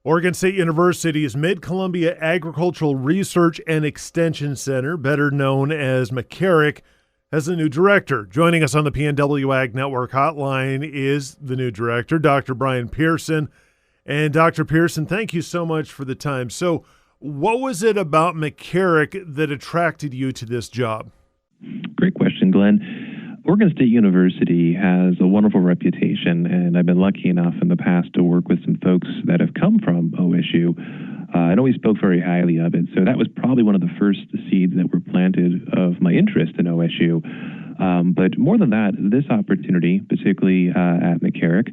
Oregon State University's Mid-Columbia Agricultural Research and Extension Center, better known as MACAREC, has a new director. Joining us on the PNW Ag Network hotline is the new director, Dr. Brian Pearson. And Dr. Pearson, thank you so much for the time. So what was it about MACAREC that attracted you to this job? Great question, Glenn. Oregon State University has a wonderful reputation, and I've been lucky enough in the past to work with some folks that have come from OSU and always spoke very highly of it. So that was probably one of the first seeds that were planted of my interest in OSU. But more than that, this opportunity, particularly at MACAREC,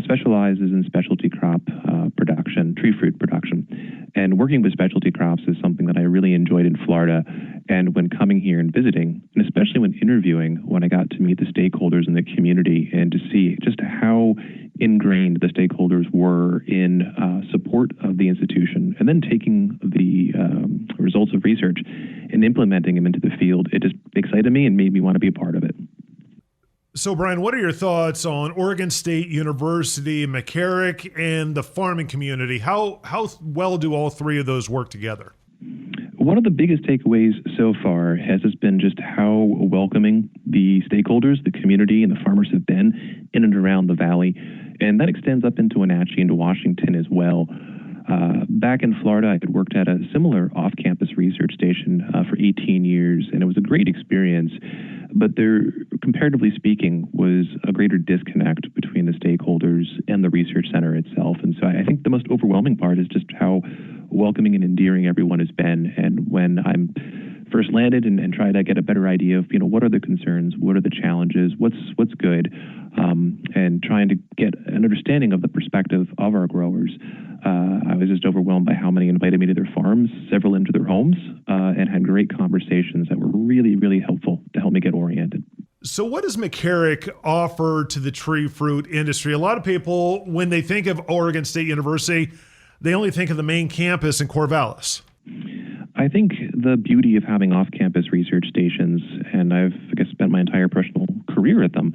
specializes in specialty crop production, tree fruit production. And working with specialty crops is something that I really enjoyed in Florida. And when coming here and visiting, and especially when interviewing, when I got to meet the stakeholders in the community and to see just how ingrained the stakeholders were in support of the institution, and then taking the results of research and implementing them into the field, it just excited me and made me want to be a part of it. So, Brian, what are your thoughts on Oregon State University, MACAREC, and the farming community? How well do all three of those work together? One of the biggest takeaways so far has just been just how welcoming the stakeholders, the community, and the farmers have been in and around the valley. And that extends up into Wenatchee, into Washington as well. Back in Florida, I had worked at a similar off-campus research station for 18 years, and it was a great experience. But there, comparatively speaking, was a greater disconnect between the stakeholders and the research center itself. And so I think the most overwhelming part is just how welcoming and endearing everyone has been. And when I'm first landed and tried to get a better idea of, what are the concerns, what are the challenges, what's good, and trying to get an understanding of the perspective of our growers, I was just overwhelmed by how many invited me to their farms, several into their homes, and had great conversations that were really, really helpful to help me get oriented. So what does MACAREC offer to the tree fruit industry? A lot of people, when they think of Oregon State University, they only think of the main campus in Corvallis. I think the beauty of having off-campus research stations, and I've spent my entire professional career at them,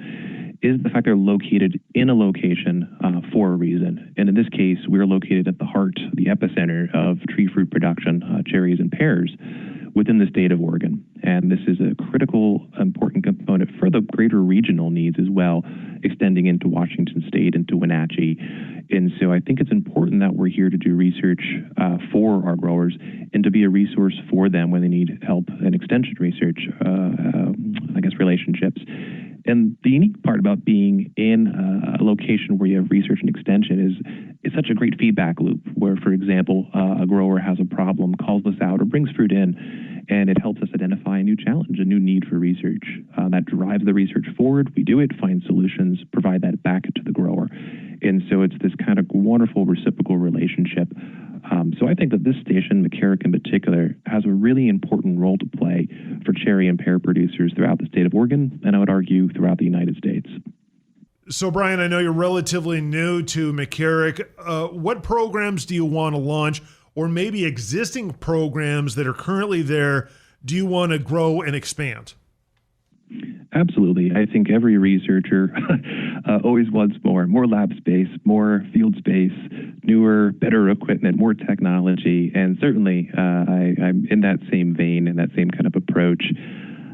is the fact they're located in a location for a reason. And in this case, we're located at the heart, the epicenter of tree fruit production, cherries and pears, within the state of Oregon. And this is a critical, important component for the greater regional needs as well, extending into Washington State, into Wenatchee. And so I think it's important that we're here to do research for our growers and to be a resource for them when they need help and extension research, relationships. And the unique part about being in a location where you have research and extension is it's such a great feedback loop where, for example, a grower has a problem, calls us out, or brings fruit in, and it helps us identify a new challenge, a new need for research. That drives the research forward. We do it, find solutions, provide that back to the grower. And so it's this kind of wonderful reciprocal relationship. So I think that this station, MACAREC in particular, has a really important role to play for cherry and pear producers throughout the state of Oregon, and I would argue throughout the United States. So, Brian, I know you're relatively new to MACAREC. What programs do you want to launch, or maybe existing programs that are currently there, do you want to grow and expand? Absolutely. I think every researcher always wants more lab space, more field space, newer, better equipment, more technology. And certainly I'm in that same vein and that same kind of approach.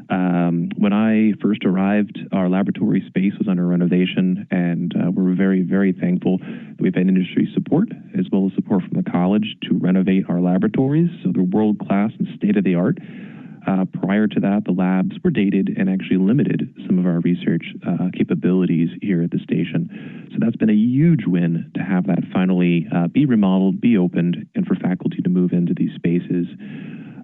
When I first arrived, our laboratory space was under renovation, and we're very, very thankful that we've had industry support as well as support from the college to renovate our laboratories. So they're world-class and state-of-the-art. Prior to that, the labs were dated and actually limited some of our research capabilities here at the station. So that's been a huge win to have that finally be remodeled, be opened, and for faculty to move into these spaces.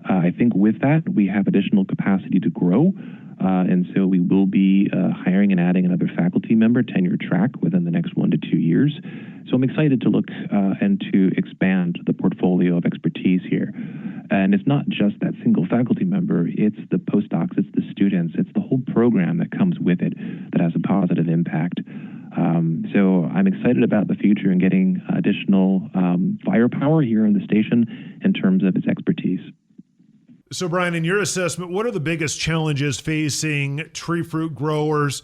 I think with that, we have additional capacity to grow, and so we will be hiring and adding another faculty member, tenure track, within the next 1 to 2 years. So I'm excited to look and to expand the portfolio of expertise here. And it's not just that single faculty member, it's the postdocs, it's the students, it's the whole program that comes with it that has a positive impact. So I'm excited about the future and getting additional firepower here in the station in terms of its expertise. So, Brian, in your assessment, what are the biggest challenges facing tree fruit growers,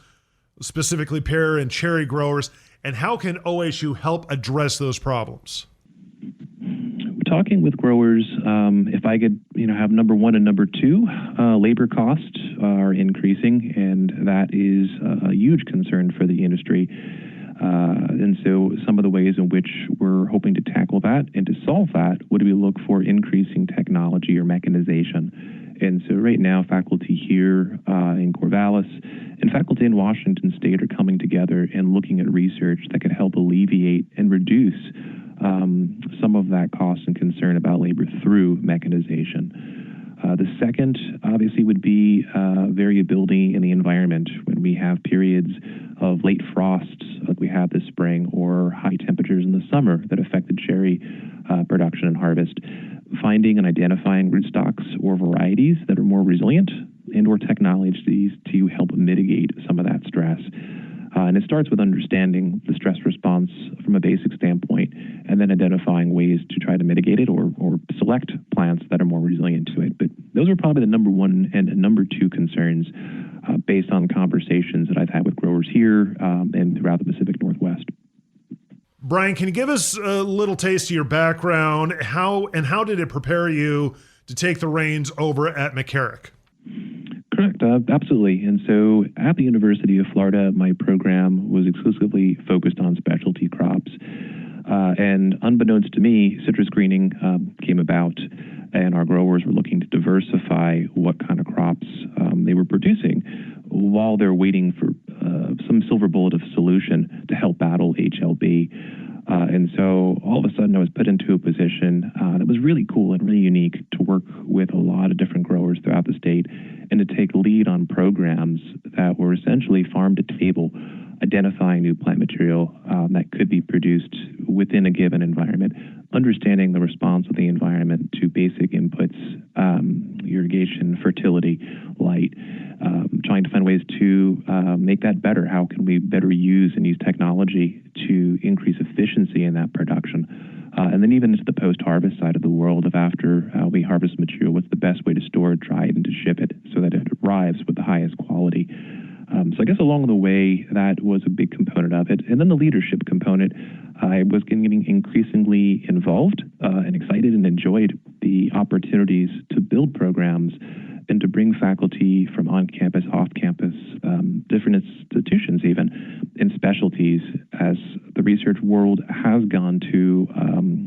specifically pear and cherry growers, and how can OSU help address those problems? talking with growers, if I could, have number one and number two, labor costs are increasing, and that is a huge concern for the industry. And so some of the ways in which we're hoping to tackle that and to solve that would be look for increasing technology or mechanization. And so right now, faculty here in Corvallis and faculty in Washington State are coming together and looking at research that could help alleviate and reduce some of that cost and concern about labor through mechanization. The second, obviously, would be variability in the environment when we have periods of late frosts like we had this spring or high temperatures in the summer that affected cherry production and harvest. Finding and identifying rootstocks or varieties that are more resilient and or technologies to help mitigate some of that stress. And it starts with understanding the stress response from a basic standpoint and then identifying ways to try to mitigate it or select plants that are more resilient to it. But those are probably the number one and number two concerns based on conversations that I've had with growers here and throughout the Pacific Northwest. Brian, can you give us a little taste of your background? How did it prepare you to take the reins over at MACAREC? Correct, absolutely. And so at the University of Florida, my program was exclusively focused on specialty crops. And unbeknownst to me, citrus greening came about, and our growers were looking to diversify what kind of crops they were producing while they're waiting for some silver bullet of solution to help battle HLB. And so all of a sudden I was put into a position that was really cool and really unique to work with a lot of different growers throughout the state and to take lead on programs that were essentially farm to table, identifying new plant material that could be produced within a given environment, understanding the response of the environment to basic inputs, irrigation, fertility, light, trying to find ways to make that better. How can we better use and use technology to increase efficiency in that production? And then even into the post-harvest side of the world of after we harvest material, what's the best way to store it, dry it, and to ship it so that it arrives with the highest quality. So I guess along the way, that was a big component of it. And then the leadership component, I was getting increasingly involved and excited and enjoyed the opportunities to build programs and to bring faculty from on-campus, off-campus, different institutions even, in specialties as the research world has gone to,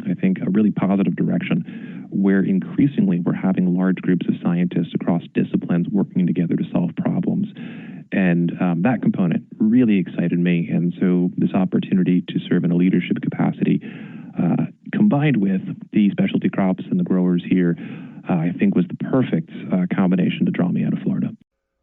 I think, a really positive direction where increasingly we're having large groups of scientists across disciplines working together to solve problems. And that component really excited me. And so this opportunity to serve in a leadership capacity, combined with the specialty crops and the growers here, I think was the perfect combination to draw me out of Florida.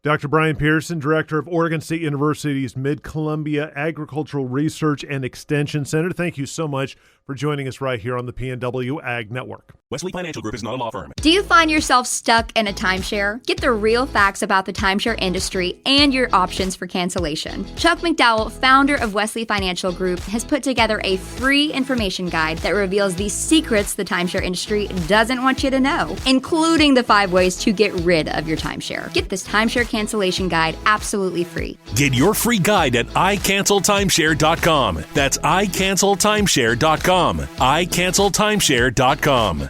Dr. Brian Pearson, Director of Oregon State University's Mid-Columbia Agricultural Research and Extension Center, thank you so much for joining us right here on the PNW Ag Network. Wesley Financial Group is not a law firm. Do you find yourself stuck in a timeshare? Get the real facts about the timeshare industry and your options for cancellation. Chuck McDowell, founder of Wesley Financial Group, has put together a free information guide that reveals the secrets the timeshare industry doesn't want you to know, including the 5 ways to get rid of your timeshare. Get this timeshare cancellation guide absolutely free. Get your free guide at iCancelTimeshare.com. That's iCancelTimeshare.com. iCancelTimeshare.com.